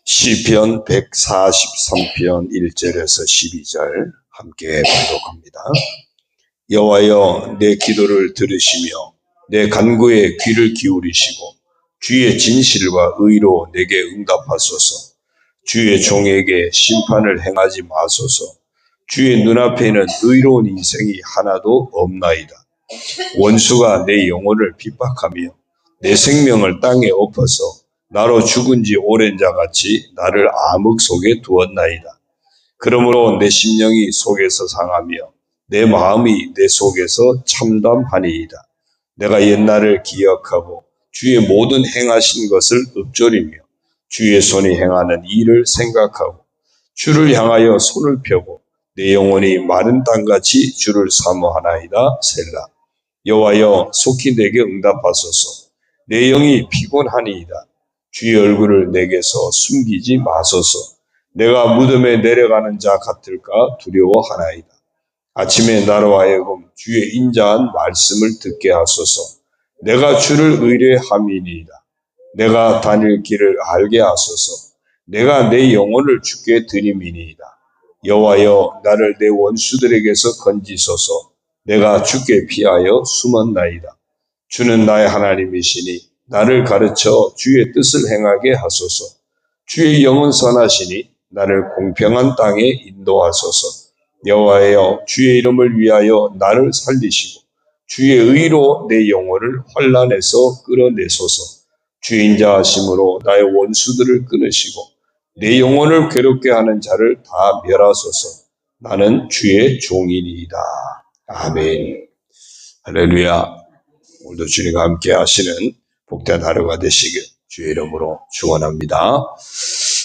시편 143편 1절에서 12절 함께 봉독합니다. 여호와여, 내 기도를 들으시며 내 간구에 귀를 기울이시고 주의 진실과 의로 내게 응답하소서. 주의 종에게 심판을 행하지 마소서. 주의 눈앞에는 의로운 인생이 하나도 없나이다. 원수가 내 영혼을 핍박하며 내 생명을 땅에 엎어서 나로 죽은 지 오랜 자같이 나를 암흑 속에 두었나이다. 그러므로 내 심령이 속에서 상하며 내 마음이 내 속에서 참담하니이다. 내가 옛날을 기억하고 주의 모든 행하신 것을 읊조리며 주의 손이 행하는 일을 생각하고 주를 향하여 손을 펴고 내 영혼이 마른 땅같이 주를 사모하나이다. 셀라. 여호와여, 속히 내게 응답하소서. 내 영이 피곤하니이다. 주의 얼굴을 내게서 숨기지 마소서. 내가 무덤에 내려가는 자 같을까 두려워하나이다. 아침에 나로 하여금 주의 인자한 말씀을 듣게 하소서. 내가 주를 의뢰함이니이다. 내가 다닐 길을 알게 하소서. 내가 내 영혼을 주께 드림이니이다. 여호와여, 나를 내 원수들에게서 건지소서. 내가 주께 피하여 숨었나이다. 주는 나의 하나님이시니 나를 가르쳐 주의 뜻을 행하게 하소서. 주의 영은 선하시니 나를 공평한 땅에 인도하소서. 여호와여, 주의 이름을 위하여 나를 살리시고 주의 의로 내 영혼을 환난에서 끌어내소서. 주인자하심으로 나의 원수들을 끊으시고 내 영혼을 괴롭게 하는 자를 다 멸하소서. 나는 주의 종이니이다. 아멘. 할렐루야. 오늘도 주님과 함께 하시는 복된 하루가 되시길 주의 이름으로 축원합니다.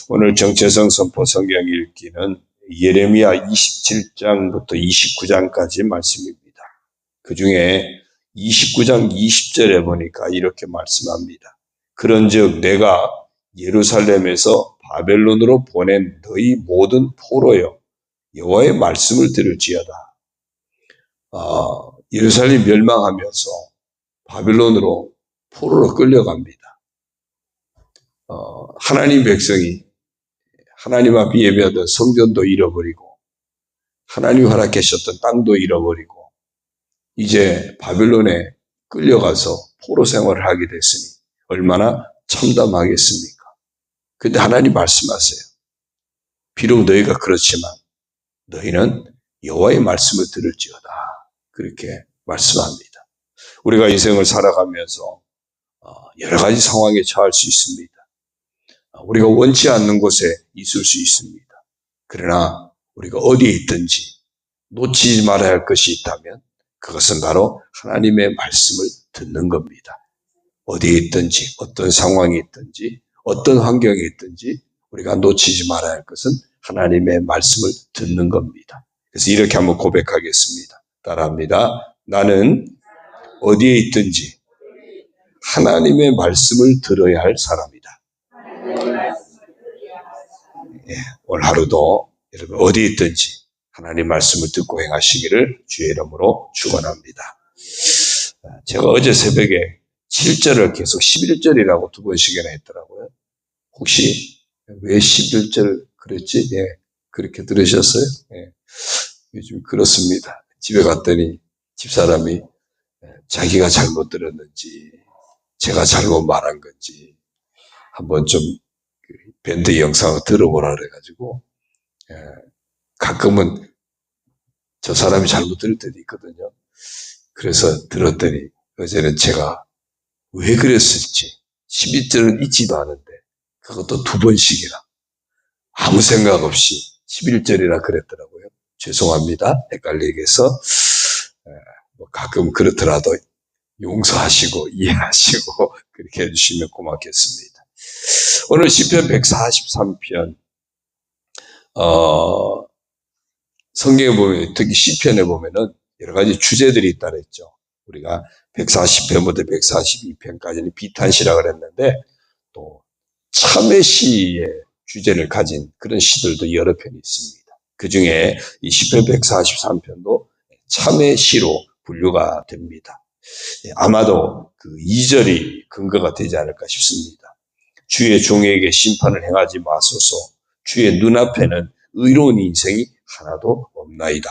오늘 정체성 선포 성경 읽기는 예레미야 27장부터 29장까지 말씀입니다. 그 중에 29장 20절에 보니까 이렇게 말씀합니다. 그런즉 내가 예루살렘에서 바벨론으로 보낸 너희 모든 포로여, 여호와의 말씀을 들을지어다. 예루살렘 멸망하면서 바벨론으로 포로로 끌려갑니다. 하나님 백성이 하나님 앞에 예배하던 성전도 잃어버리고 하나님 허락하셨던 땅도 잃어버리고 이제 바벨론에 끌려가서 포로 생활을 하게 됐으니 얼마나 참담하겠습니까? 근데 하나님 말씀하세요. 비록 너희가 그렇지만 너희는 여호와의 말씀을 들을지어다. 그렇게 말씀합니다. 우리가 인생을 살아가면서 여러 가지 상황에 처할 수 있습니다. 우리가 원치 않는 곳에 있을 수 있습니다. 그러나 우리가 어디에 있든지 놓치지 말아야 할 것이 있다면 그것은 바로 하나님의 말씀을 듣는 겁니다. 어디에 있든지 어떤 상황이 있든지 어떤 환경에 있든지 우리가 놓치지 말아야 할 것은 하나님의 말씀을 듣는 겁니다. 그래서 이렇게 한번 고백하겠습니다. 따라합니다. 나는 어디에 있든지 하나님의 말씀을 들어야 할 사람이다. 오늘 하루도 여러분 어디 있든지 하나님 말씀을 듣고 행하시기를 주의 이름으로 축원합니다. 제가 어제 새벽에 7절을 계속 11절이라고 2번씩이나 했더라고요. 혹시 왜 11절 그랬지? 예, 그렇게 들으셨어요? 예, 요즘 그렇습니다. 집에 갔더니 집사람이 자기가 잘못 들었는지 제가 잘못 말한 건지 한번 좀 밴드 영상을 들어보라 그래가지고 가끔은 저 사람이 잘못 들을 때도 있거든요. 그래서 들었더니 어제는 제가 왜 그랬을지 11절은 잊지도 않은데 그것도 2번씩이나 아무 생각 없이 11절이라 그랬더라고요. 죄송합니다. 헷갈리게 해서 가끔 그렇더라도 용서하시고 이해하시고 그렇게 해주시면 고맙겠습니다. 오늘 시편 143편 성경에 보면 특히 시편에 보면은 여러 가지 주제들이 있다 그랬죠. 우리가 140편부터 142편까지는 비탄시라고 그랬는데 또 참회 시의 주제를 가진 그런 시들도 여러 편이 있습니다. 그 중에 이 시편 143편도 참회 시로 분류가 됩니다. 아마도 그 2절이 근거가 되지 않을까 싶습니다. 주의 종에게 심판을 행하지 마소서. 주의 눈앞에는 의로운 인생이 하나도 없나이다.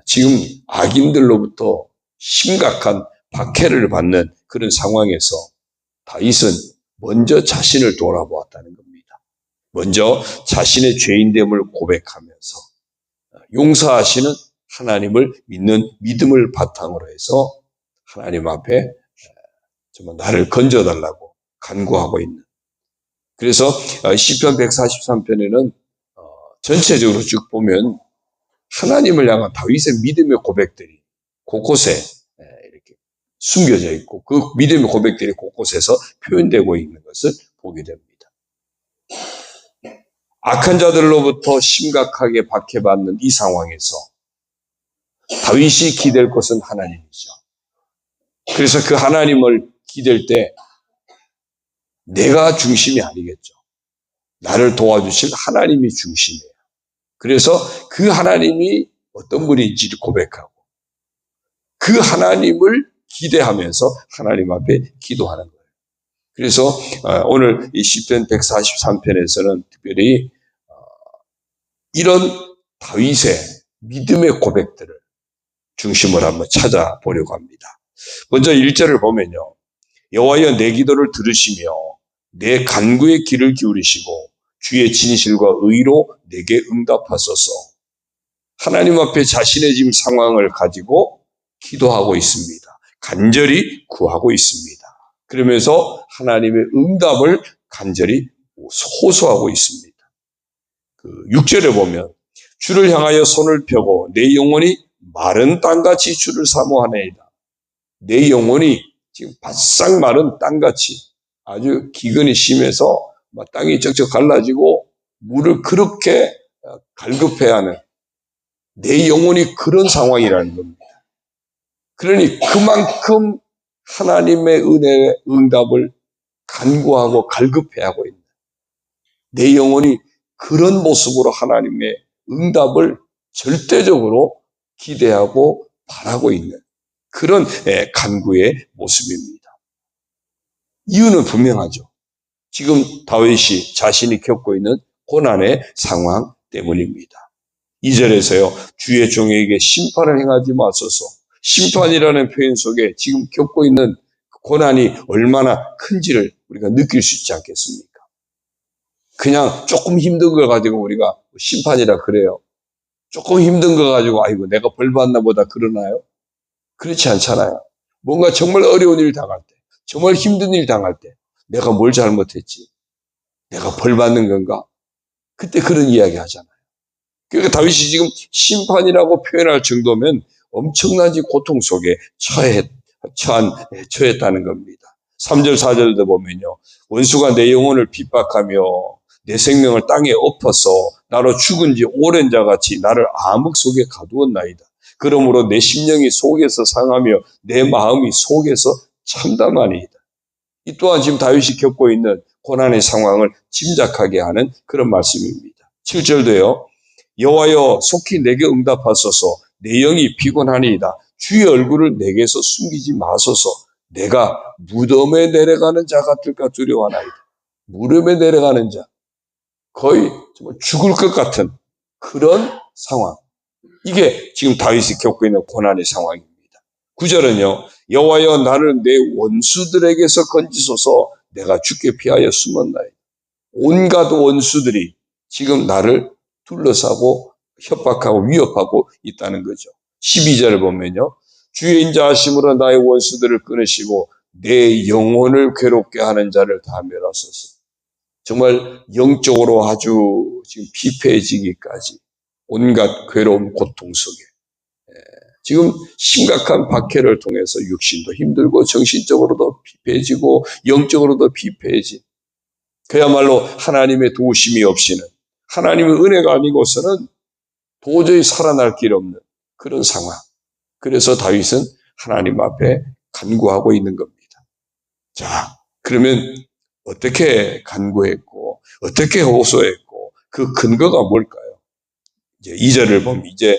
지금 악인들로부터 심각한 박해를 받는 그런 상황에서 다윗은 먼저 자신을 돌아보았다는 겁니다. 먼저 자신의 죄인됨을 고백하면서 용서하시는 하나님을 믿는 믿음을 바탕으로 해서 하나님 앞에 정말 나를 건져달라고 간구하고 있는. 그래서 시편 143편에는 전체적으로 쭉 보면 하나님을 향한 다윗의 믿음의 고백들이 곳곳에 이렇게 숨겨져 있고 그 믿음의 고백들이 곳곳에서 표현되고 있는 것을 보게 됩니다. 악한 자들로부터 심각하게 박해받는 이 상황에서 다윗이 기댈 것은 하나님이죠. 그래서 그 하나님을 기댈 때 내가 중심이 아니겠죠. 나를 도와주실 하나님이 중심이에요. 그래서 그 하나님이 어떤 분인지 고백하고 그 하나님을 기대하면서 하나님 앞에 기도하는 거예요. 그래서 오늘 이 시편 143편에서는 특별히 이런 다윗의 믿음의 고백들을 중심으로 한번 찾아보려고 합니다. 먼저 1절을 보면요. 여호와여 내 기도를 들으시며 내 간구의 귀를 기울이시고 주의 진실과 의로 내게 응답하소서. 하나님 앞에 자신의 지금 상황을 가지고 기도하고 있습니다. 간절히 구하고 있습니다. 그러면서 하나님의 응답을 간절히 호소하고 있습니다. 6절에 보면 주를 향하여 손을 펴고 내 영혼이 마른 땅같이 주를 사모하나이다. 내 영혼이 지금 바싹 마른 땅같이 아주 기근이 심해서 땅이 쩍쩍 갈라지고 물을 그렇게 갈급해야 하는 내 영혼이 그런 상황이라는 겁니다. 그러니 그만큼 하나님의 은혜의 응답을 간구하고 갈급해하고 있는 내 영혼이 그런 모습으로 하나님의 응답을 절대적으로 기대하고 바라고 있는 그런 간구의 모습입니다. 이유는 분명하죠. 지금 다윗이 자신이 겪고 있는 고난의 상황 때문입니다. 2절에서요. 주의 종에게 심판을 행하지 마소서. 심판이라는 표현 속에 지금 겪고 있는 고난이 얼마나 큰지를 우리가 느낄 수 있지 않겠습니까? 그냥 조금 힘든 걸 가지고 우리가 심판이라 그래요. 조금 힘든 거 가지고 아이고 내가 벌 받나 보다 그러나요? 그렇지 않잖아요. 뭔가 정말 어려운 일 당할 때, 정말 힘든 일 당할 때 내가 뭘 잘못했지? 내가 벌 받는 건가? 그때 그런 이야기 하잖아요. 그러니까 다윗이 지금 심판이라고 표현할 정도면 엄청나지 고통 속에 처했다는 겁니다. 3절, 4절도 보면요. 원수가 내 영혼을 핍박하며 내 생명을 땅에 엎어서 나로 죽은 지 오랜 자같이 나를 암흑 속에 가두었나이다. 그러므로 내 심령이 속에서 상하며 내 마음이 속에서 참담하니이다. 이 또한 지금 다윗이 겪고 있는 고난의 상황을 짐작하게 하는 그런 말씀입니다. 7절도요. 여호와여 속히 내게 응답하소서. 내 영이 피곤하니이다. 주의 얼굴을 내게서 숨기지 마소서. 내가 무덤에 내려가는 자 같을까 두려워하나이다. 무덤에 내려가는 자. 거의 정말 죽을 것 같은 그런 상황. 이게 지금 다윗이 겪고 있는 고난의 상황입니다. 9절은요. 여호와여 나를 내 원수들에게서 건지소서. 내가 주께 피하여 숨었나이다. 온갖 원수들이 지금 나를 둘러싸고 협박하고 위협하고 있다는 거죠. 12절을 보면요. 주의 인자하심으로 나의 원수들을 끊으시고 내 영혼을 괴롭게 하는 자를 다 멸하소서. 정말 영적으로 아주 지금 피폐해지기까지 온갖 괴로움 고통 속에 지금 심각한 박해를 통해서 육신도 힘들고 정신적으로도 피폐해지고 영적으로도 피폐해진 그야말로 하나님의 도우심이 없이는 하나님의 은혜가 아니고서는 도저히 살아날 길 없는 그런 상황. 그래서 다윗은 하나님 앞에 간구하고 있는 겁니다. 자, 그러면 어떻게 간구했고 어떻게 호소했고 그 근거가 뭘까요? 이제 2절을 보면 이제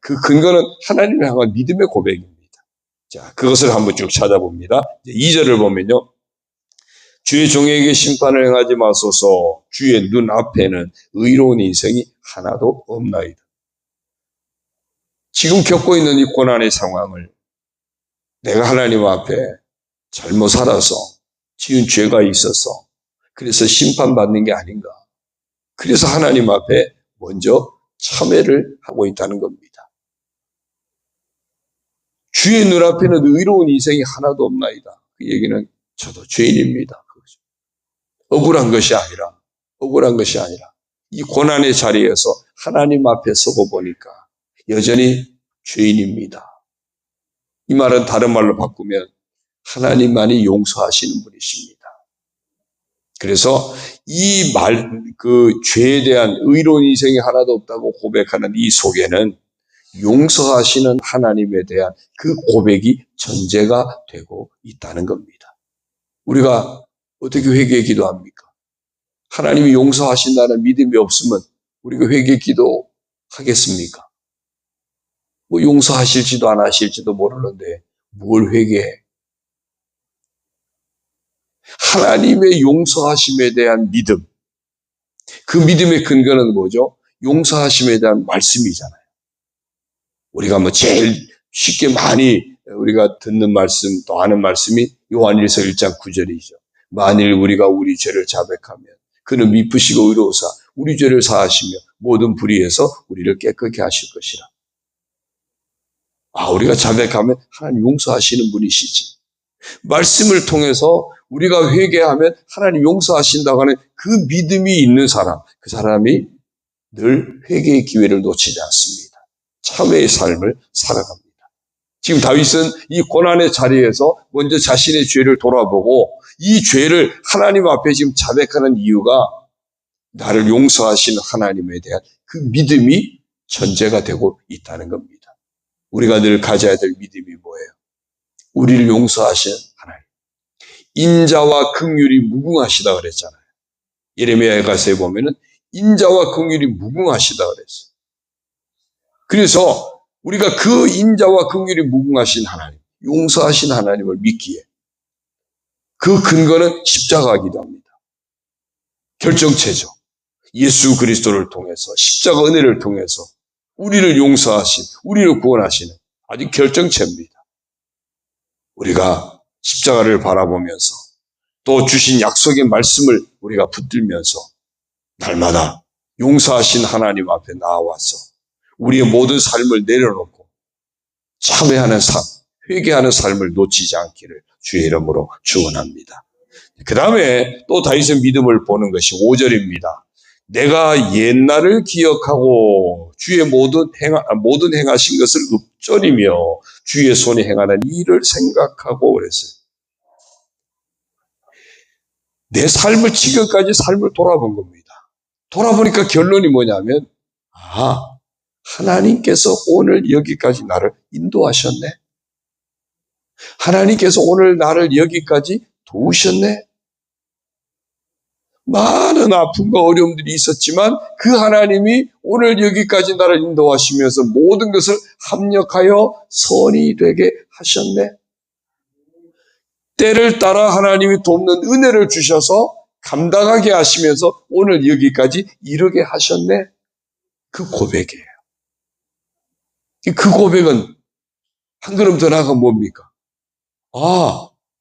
그 근거는 하나님을 향한 믿음의 고백입니다. 자, 그것을 한번 쭉 찾아봅니다. 2절을 보면요. 주의 종에게 심판을 행하지 마소서. 주의 눈앞에는 의로운 인생이 하나도 없나이다. 지금 겪고 있는 이 고난의 상황을 내가 하나님 앞에 잘못 살아서 지은 죄가 있어서 그래서 심판받는 게 아닌가. 그래서 하나님 앞에 먼저 참회를 하고 있다는 겁니다. 주의 눈앞에는 의로운 인생이 하나도 없나이다. 그 얘기는 저도 죄인입니다. 억울한 것이 아니라 이 고난의 자리에서 하나님 앞에 서고 보니까 여전히 죄인입니다. 이 말은 다른 말로 바꾸면 하나님만이 용서하시는 분이십니다. 그래서 이 죄에 대한 의로운 인생이 하나도 없다고 고백하는 이 속에는 용서하시는 하나님에 대한 그 고백이 전제가 되고 있다는 겁니다. 우리가 어떻게 회개의 기도합니까? 하나님이 용서하신다는 믿음이 없으면 우리가 회개의 기도 하겠습니까? 뭐 용서하실지도 안 하실지도 모르는데 뭘 회개해? 하나님의 용서하심에 대한 믿음, 그 믿음의 근거는 뭐죠? 용서하심에 대한 말씀이잖아요. 우리가 뭐 제일 쉽게 많이 우리가 듣는 말씀, 또 아는 말씀이 요한일서 1장 9절이죠. 만일 우리가 우리 죄를 자백하면 그는 미쁘시고 의로우사 우리 죄를 사하시며 모든 불의에서 우리를 깨끗게 하실 것이라. 우리가 자백하면 하나님 용서하시는 분이시지. 말씀을 통해서 우리가 회개하면 하나님 용서하신다고 하는 그 믿음이 있는 사람, 그 사람이 늘 회개의 기회를 놓치지 않습니다. 참회의 삶을 살아갑니다. 지금 다윗은 이 고난의 자리에서 먼저 자신의 죄를 돌아보고 이 죄를 하나님 앞에 지금 자백하는 이유가 나를 용서하시는 하나님에 대한 그 믿음이 전제가 되고 있다는 겁니다. 우리가 늘 가져야 될 믿음이 뭐예요? 우리를 용서하시는 하나님. 인자와 긍휼이 무궁하시다 그랬잖아요. 예레미야서에 보면은 인자와 긍휼이 무궁하시다 그랬어요. 그래서 우리가 그 인자와 긍휼이 무궁하신 하나님, 용서하신 하나님을 믿기에 그 근거는 십자가이기도 합니다. 결정체죠. 예수 그리스도를 통해서 십자가 은혜를 통해서 우리를 용서하신, 우리를 구원하시는 아주 결정체입니다. 우리가 십자가를 바라보면서 또 주신 약속의 말씀을 우리가 붙들면서 날마다 용서하신 하나님 앞에 나와서 우리의 모든 삶을 내려놓고 참회하는 삶, 회개하는 삶을 놓치지 않기를 주의 이름으로 축원합니다. 그 다음에 또 다윗의 믿음을 보는 것이 5절입니다. 내가 옛날을 기억하고 주의 모든 행하신 것을 읊조리며 주의 손이 행하는 일을 생각하고 그랬어요. 내 삶을 지금까지 삶을 돌아본 겁니다. 돌아보니까 결론이 뭐냐면 하나님께서 오늘 여기까지 나를 인도하셨네. 하나님께서 오늘 나를 여기까지 도우셨네. 많은 아픔과 어려움들이 있었지만 그 하나님이 오늘 여기까지 나를 인도하시면서 모든 것을 합력하여 선이 되게 하셨네. 때를 따라 하나님이 돕는 은혜를 주셔서 감당하게 하시면서 오늘 여기까지 이르게 하셨네. 그 고백이에요. 그 고백은 한 걸음 더 나아가 뭡니까?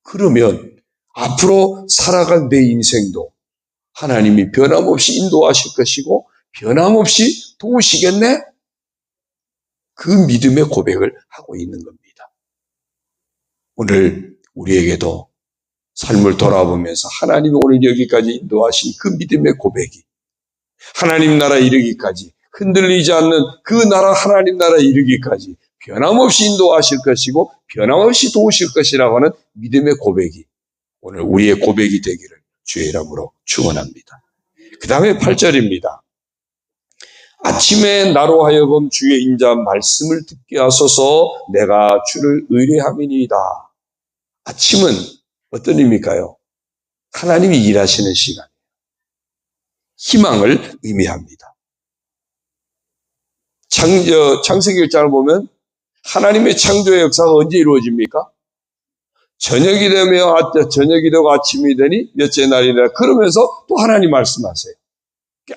그러면 앞으로 살아갈 내 인생도 하나님이 변함없이 인도하실 것이고 변함없이 도우시겠네? 그 믿음의 고백을 하고 있는 겁니다. 오늘 우리에게도 삶을 돌아보면서 하나님이 오늘 여기까지 인도하신 그 믿음의 고백이 하나님 나라 이르기까지 흔들리지 않는 그 나라 하나님 나라 이르기까지 변함없이 인도하실 것이고 변함없이 도우실 것이라고 하는 믿음의 고백이 오늘 우리의 고백이 되기를 주의 이름으로 축원합니다. 그 다음에 8절입니다. 아침에 나로 하여금 주의 인자 말씀을 듣게 하소서 내가 주를 의뢰함이니이다. 아침은 어떤 의미일까요? 하나님이 일하시는 시간, 희망을 의미합니다. 창세기 1장을 보면 하나님의 창조의 역사가 언제 이루어집니까? 저녁이 되고 아침이 되니 몇째 날이라 그러면서 또 하나님 말씀하세요.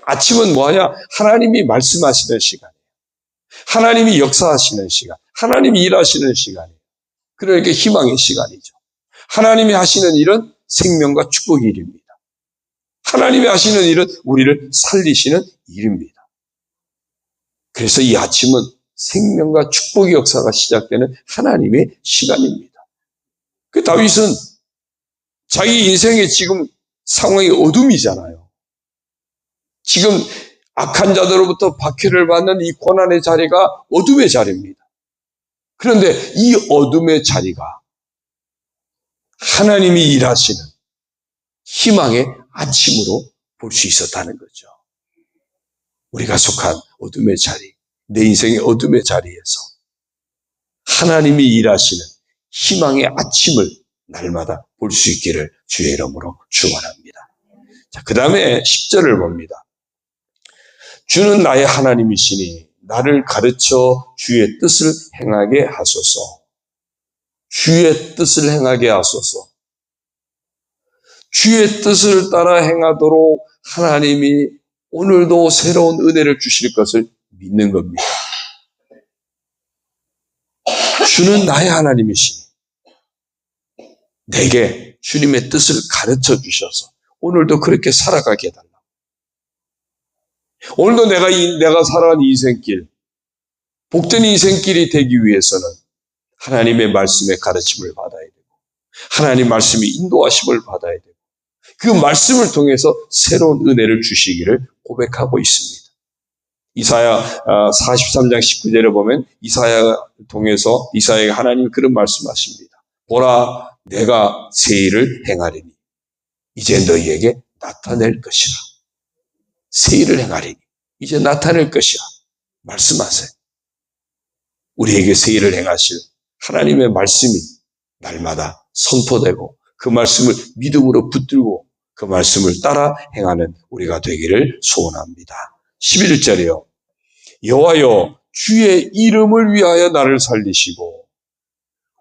아침은 뭐하냐? 하나님이 말씀하시는 시간이에요. 하나님이 역사하시는 시간, 하나님이 일하시는 시간이에요. 그러니까 희망의 시간이죠. 하나님이 하시는 일은 생명과 축복의 일입니다. 하나님이 하시는 일은 우리를 살리시는 일입니다. 그래서 이 아침은 생명과 축복의 역사가 시작되는 하나님의 시간입니다. 그 다윗은 자기 인생의 지금 상황이 어둠이잖아요. 지금 악한 자들로부터 박해를 받는 이 고난의 자리가 어둠의 자리입니다. 그런데 이 어둠의 자리가 하나님이 일하시는 희망의 아침으로 볼 수 있었다는 거죠. 우리가 속한 어둠의 자리, 내 인생의 어둠의 자리에서 하나님이 일하시는 희망의 아침을 날마다 볼 수 있기를 주의 이름으로 축원합니다. 자, 그 다음에 10절을 봅니다. 주는 나의 하나님이시니 나를 가르쳐 주의 뜻을 행하게 하소서. 주의 뜻을 행하게 하소서. 주의 뜻을 따라 행하도록 하나님이 오늘도 새로운 은혜를 주실 것을 믿는 겁니다. 주는 나의 하나님이시니 내게 주님의 뜻을 가르쳐 주셔서 오늘도 그렇게 살아가게 해달라. 오늘도 내가 살아가는 인생길, 복된 인생길이 되기 위해서는 하나님의 말씀의 가르침을 받아야 되고 하나님 말씀이 인도하심을 받아야 되고 그 말씀을 통해서 새로운 은혜를 주시기를 고백하고 있습니다. 이사야 43장 19절에 보면 이사야를 통해서 이사야에게 하나님이 그런 말씀하십니다. 보라, 내가 새 일을 행하리니 이제 너희에게 나타낼 것이라. 새 일을 행하리니 이제 나타낼 것이라 말씀하세요. 우리에게 새 일을 행하실 하나님의 말씀이 날마다 선포되고 그 말씀을 믿음으로 붙들고 그 말씀을 따라 행하는 우리가 되기를 소원합니다. 11절이요. 여호와여, 주의 이름을 위하여 나를 살리시고,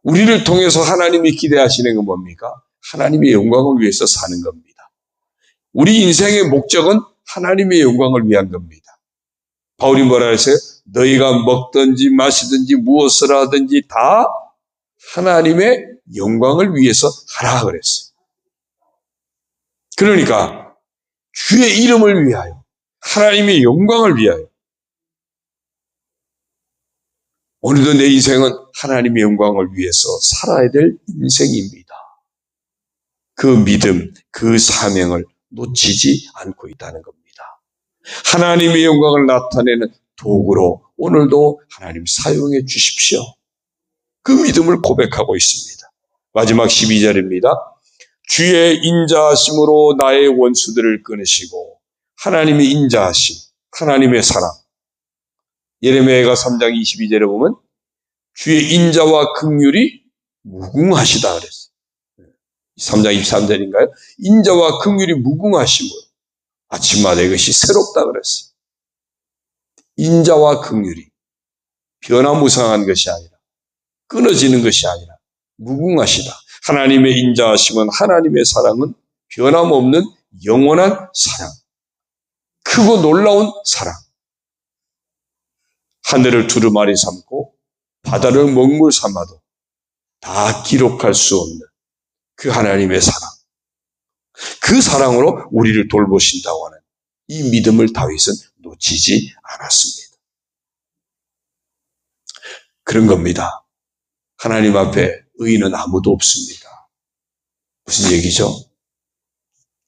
우리를 통해서 하나님이 기대하시는 건 뭡니까? 하나님의 영광을 위해서 사는 겁니다. 우리 인생의 목적은 하나님의 영광을 위한 겁니다. 바울이 뭐라 했어요? 너희가 먹든지 마시든지 무엇을 하든지 다 하나님의 영광을 위해서 하라 그랬어요. 그러니까 주의 이름을 위하여, 하나님의 영광을 위하여. 오늘도 내 인생은 하나님의 영광을 위해서 살아야 될 인생입니다. 그 믿음, 그 사명을 놓치지 않고 있다는 겁니다. 하나님의 영광을 나타내는 도구로 오늘도 하나님 사용해 주십시오. 그 믿음을 고백하고 있습니다. 마지막 12절입니다. 주의 인자하심으로 나의 원수들을 끊으시고, 하나님의 인자하심, 하나님의 사랑. 예레미야가 3장 22절에 보면 주의 인자와 긍휼이 무궁하시다 그랬어요. 3장 23절인가요? 인자와 긍휼이 무궁하심으로 아침마다 이것이 새롭다 그랬어요. 인자와 긍휼이 변화무쌍한 것이 아니라 끊어지는 것이 아니라 무궁하시다. 하나님의 인자하심은, 하나님의 사랑은 변함없는 영원한 사랑, 크고 놀라운 사랑. 하늘을 두루마리 삼고 바다를 먹물 삼아도 다 기록할 수 없는 그 하나님의 사랑, 그 사랑으로 우리를 돌보신다고 하는 이 믿음을 다윗은 놓치지 않았습니다. 그런 겁니다. 하나님 앞에 의인은 아무도 없습니다. 무슨 얘기죠?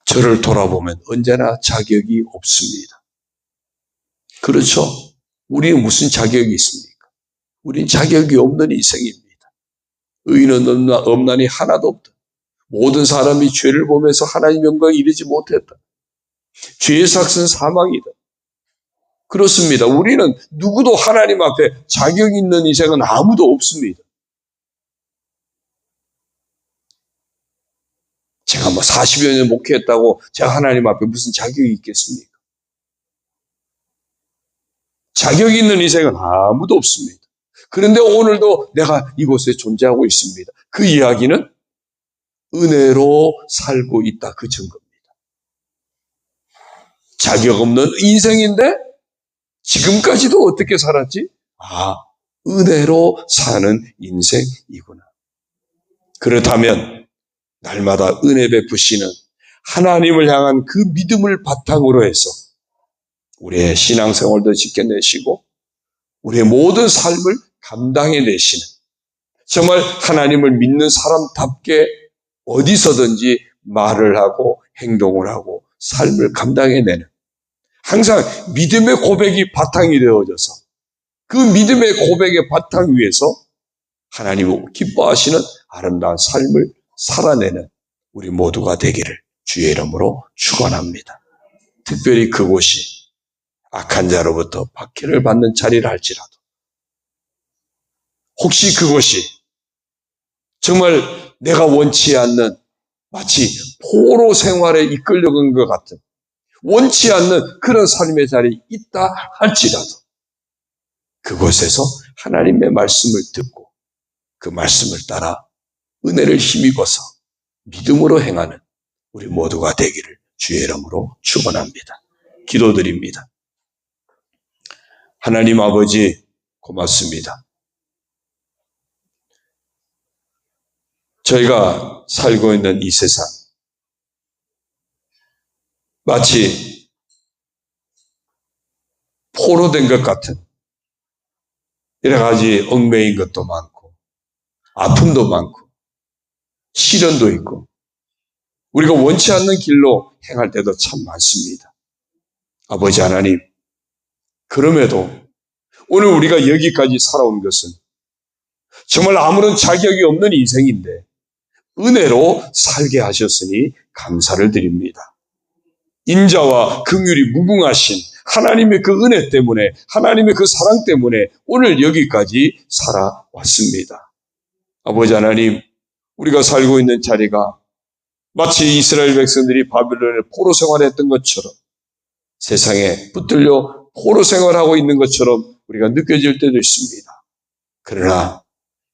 저를 돌아보면 언제나 자격이 없습니다. 그렇죠? 우리는 무슨 자격이 있습니까? 우린 자격이 없는 인생입니다. 의인은 없나니 하나도 없다. 모든 사람이 죄를 보면서 하나님 영광에 이르지 못했다. 죄의 삭은 사망이다. 그렇습니다. 우리는 누구도 하나님 앞에 자격 있는 인생은 아무도 없습니다. 제가 40여 년 목회했다고 제가 하나님 앞에 무슨 자격이 있겠습니까? 자격이 있는 인생은 아무도 없습니다. 그런데 오늘도 내가 이곳에 존재하고 있습니다. 그 이야기는 은혜로 살고 있다, 그 증거입니다. 자격 없는 인생인데 지금까지도 어떻게 살았지? 은혜로 사는 인생이구나. 그렇다면 날마다 은혜 베푸시는 하나님을 향한 그 믿음을 바탕으로 해서 우리의 신앙생활도 지켜내시고 우리의 모든 삶을 감당해내시는, 정말 하나님을 믿는 사람답게 어디서든지 말을 하고 행동을 하고 삶을 감당해내는, 항상 믿음의 고백이 바탕이 되어져서 그 믿음의 고백의 바탕 위에서 하나님을 기뻐하시는 아름다운 삶을 살아내는 우리 모두가 되기를 주의 이름으로 축원합니다. 특별히 그곳이 악한 자로부터 박해를 받는 자리를 할지라도, 혹시 그곳이 정말 내가 원치 않는, 마치 포로 생활에 이끌려간 것 같은 원치 않는 그런 삶의 자리에 있다 할지라도 그곳에서 하나님의 말씀을 듣고 그 말씀을 따라 은혜를 힘입어서 믿음으로 행하는 우리 모두가 되기를 주의 이름으로 축원합니다. 기도드립니다. 하나님 아버지, 고맙습니다. 저희가 살고 있는 이 세상, 마치 포로된 것 같은 여러 가지 얽매인 것도 많고 아픔도 많고 시련도 있고 우리가 원치 않는 길로 행할 때도 참 많습니다. 아버지 하나님, 그럼에도 오늘 우리가 여기까지 살아온 것은 정말 아무런 자격이 없는 인생인데 은혜로 살게 하셨으니 감사를 드립니다. 인자와 긍휼이 무궁하신 하나님의 그 은혜 때문에, 하나님의 그 사랑 때문에 오늘 여기까지 살아왔습니다. 아버지 하나님, 우리가 살고 있는 자리가 마치 이스라엘 백성들이 바벨론에 포로 생활했던 것처럼 세상에 붙들려 포로 생활하고 있는 것처럼 우리가 느껴질 때도 있습니다. 그러나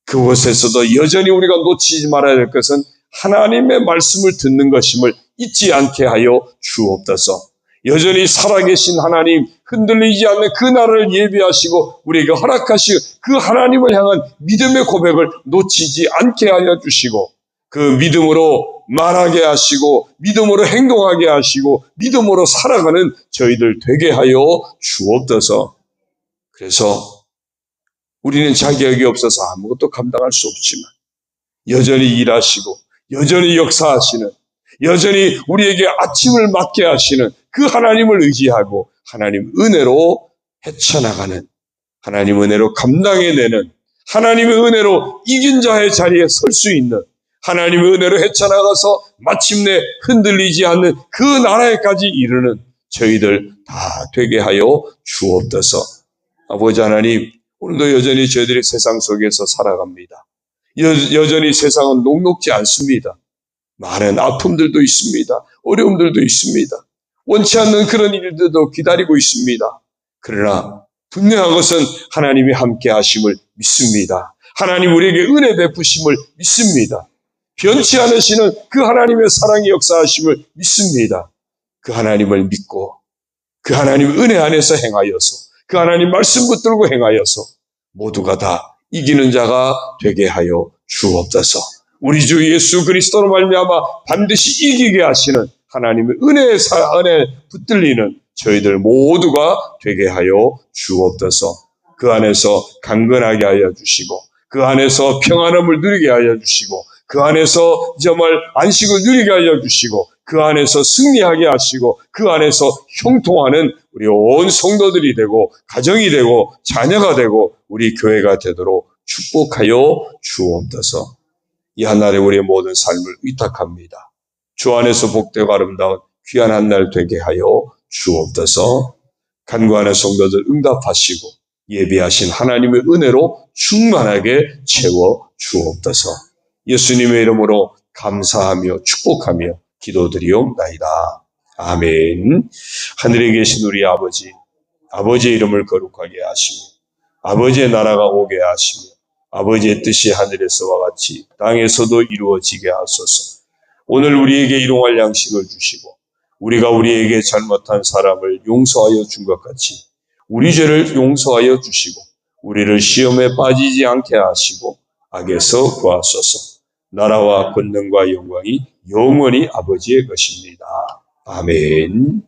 그곳에서도 여전히 우리가 놓치지 말아야 될 것은 하나님의 말씀을 듣는 것임을 잊지 않게 하여 주옵소서. 여전히 살아계신 하나님, 흔들리지 않는 그 날을 예비하시고 우리에게 허락하시고 그 하나님을 향한 믿음의 고백을 놓치지 않게 하여 주시고 그 믿음으로 말하게 하시고 믿음으로 행동하게 하시고 믿음으로 살아가는 저희들 되게 하여 주옵소서. 그래서 우리는 자격이 없어서 아무것도 감당할 수 없지만 여전히 일하시고 여전히 역사하시는, 여전히 우리에게 아침을 맞게 하시는 그 하나님을 의지하고 하나님 은혜로 헤쳐나가는, 하나님 은혜로 감당해내는, 하나님의 은혜로 이긴 자의 자리에 설 수 있는, 하나님의 은혜로 헤쳐나가서 마침내 흔들리지 않는 그 나라에까지 이르는 저희들 다 되게 하여 주옵소서. 아버지 하나님, 오늘도 여전히 저희들이 세상 속에서 살아갑니다. 여전히 세상은 녹록지 않습니다. 많은 아픔들도 있습니다. 어려움들도 있습니다. 원치 않는 그런 일들도 기다리고 있습니다. 그러나 분명한 것은 하나님이 함께 하심을 믿습니다. 하나님 우리에게 은혜 베푸심을 믿습니다. 변치 않으시는 그 하나님의 사랑의 역사하심을 믿습니다. 그 하나님을 믿고 그 하나님 은혜 안에서 행하여서 그 하나님 말씀 붙들고 행하여서 모두가 다 이기는 자가 되게 하여 주옵소서. 우리 주 예수 그리스도로 말미암아 반드시 이기게 하시는 하나님의 은혜 안에 붙들리는 저희들 모두가 되게 하여 주옵소서. 그 안에서 강건하게 하여 주시고 그 안에서 평안함을 누리게 하여 주시고 그 안에서 정말 안식을 누리게 하여 주시고 그 안에서 승리하게 하시고 그 안에서 형통하는 우리 온 성도들이 되고 가정이 되고 자녀가 되고 우리 교회가 되도록 축복하여 주옵소서. 이 한날에 우리의 모든 삶을 위탁합니다. 주 안에서 복되고 아름다운 귀한 한날 되게 하여 주옵소서. 간구하는 성도들 응답하시고 예비하신 하나님의 은혜로 충만하게 채워 주옵소서. 예수님의 이름으로 감사하며 축복하며 기도드리옵나이다. 아멘. 하늘에 계신 우리 아버지, 아버지의 이름을 거룩하게 하시고 아버지의 나라가 오게 하시며 아버지의 뜻이 하늘에서와 같이 땅에서도 이루어지게 하소서. 오늘 우리에게 일용할 양식을 주시고 우리가 우리에게 잘못한 사람을 용서하여 준 것 같이 우리 죄를 용서하여 주시고 우리를 시험에 빠지지 않게 하시고 악에서 구하소서. 나라와 권능과 영광이 영원히 아버지의 것입니다. 아멘.